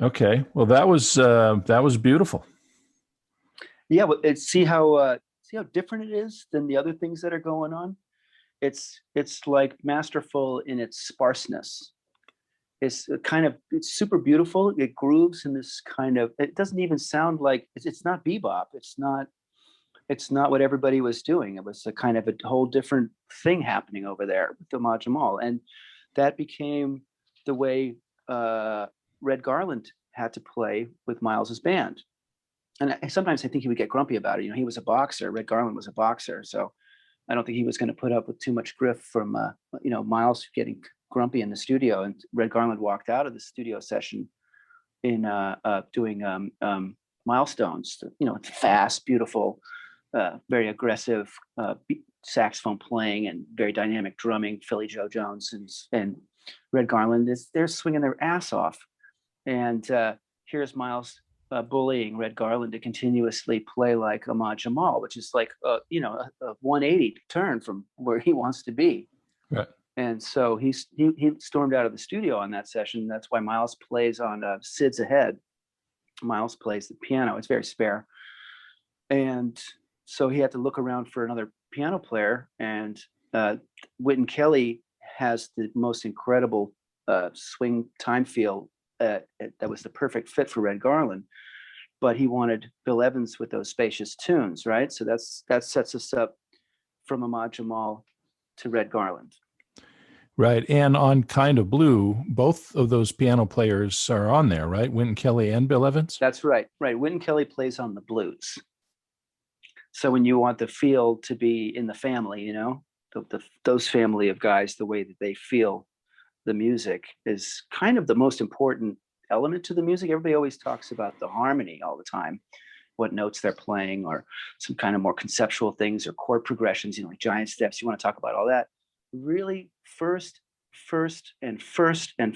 Okay. Well, that was beautiful. Yeah, but see how different it is than the other things that are going on. It's like masterful in its sparseness. It's super beautiful. It grooves in this kind of. It doesn't even sound like it's not bebop. It's not what everybody was doing. It was a kind of a whole different thing happening over there with the Jamal, and that became the way Red Garland had to play with Miles's band. And sometimes I think he would get grumpy about it. He was a boxer. Red Garland was a boxer, so I don't think he was going to put up with too much griff from Miles getting grumpy in the studio. And Red Garland walked out of the studio session in doing Milestones. Fast, beautiful, very aggressive saxophone playing and very dynamic drumming. Philly Joe Jones and Red Garland they're swinging their ass off, and here's Miles bullying Red Garland to continuously play like Ahmad Jamal, which is like a 180 turn from where he wants to be. Right. And so he stormed out of the studio on that session. That's why Miles plays on Sid's Ahead. Miles plays the piano. It's very spare. And so he had to look around for another piano player. And Wynton Kelly has the most incredible swing time feel that was the perfect fit for Red Garland. But he wanted Bill Evans with those spacious tunes, right? So that sets us up from Ahmad Jamal to Red Garland. Right. And on Kind of Blue, both of those piano players are on there, right? Wynton Kelly and Bill Evans? That's right. Right. Wynton Kelly plays on the blues. So when you want the feel to be in the family, those family of guys, the way that they feel the music is kind of the most important element to the music. Everybody always talks about the harmony all the time, what notes they're playing, or some kind of more conceptual things or chord progressions, like giant steps. You want to talk about all that. Really, first and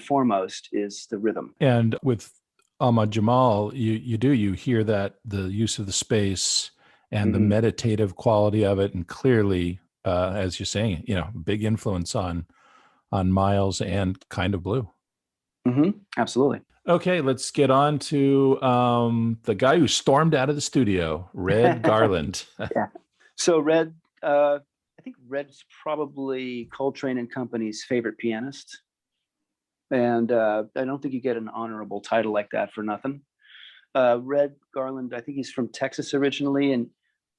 foremost is the rhythm. And with Ahmad Jamal, you hear that the use of the space and the meditative quality of it, and clearly, as you're saying, big influence on Miles and Kind of Blue. Absolutely. Okay, let's get on to the guy who stormed out of the studio, Red Garland. Yeah. So Red, I think Red's probably Coltrane and Company's favorite pianist. And I don't think you get an honorable title like that for nothing. Red Garland, I think he's from Texas originally, and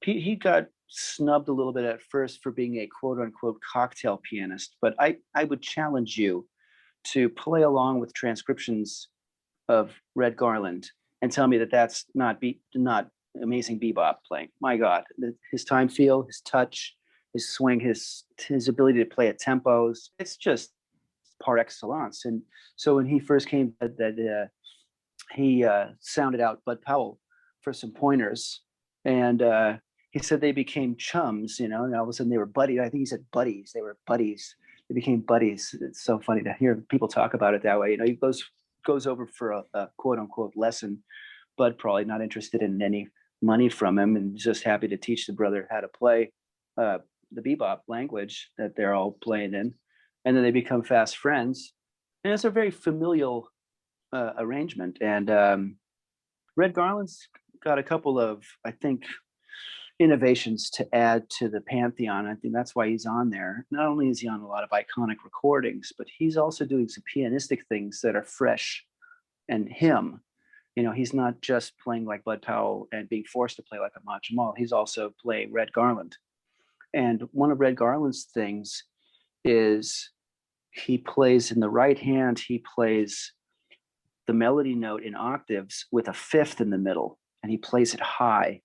he got snubbed a little bit at first for being a quote unquote cocktail pianist. But I would challenge you to play along with transcriptions of Red Garland and tell me that that's not amazing bebop playing. My God, his time feel, his touch, his swing, his ability to play at tempos, it's just par excellence. And so when he first came, he sounded out Bud Powell for some pointers, and he said they became chums, and all of a sudden they were buddies. I think he said buddies. They were buddies. They became buddies. It's so funny to hear people talk about it that way. He goes over for a quote unquote lesson. Bud probably not interested in any money from him and just happy to teach the brother how to play the bebop language that they're all playing in. And then they become fast friends. And it's a very familial arrangement. And Red Garland's got a couple of, I think, innovations to add to the pantheon. I think that's why he's on there. Not only is he on a lot of iconic recordings, but he's also doing some pianistic things that are fresh and him. He's not just playing like Bud Powell and being forced to play like Ahmad Jamal. He's also playing Red Garland. And one of Red Garland's things is he plays in the right hand, he plays the melody note in octaves with a fifth in the middle, and he plays it high.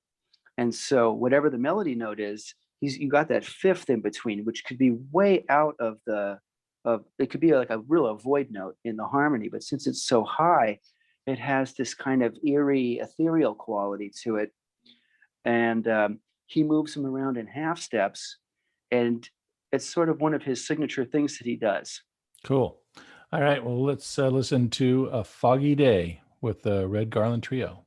And so whatever the melody note is, you got that fifth in between, which could be way out of it could be like a real avoid note in the harmony. But since it's so high, it has this kind of eerie, ethereal quality to it. And he moves them around in half steps, and it's sort of one of his signature things that he does. Cool. All right. Well, let's listen to A Foggy Day with the Red Garland Trio.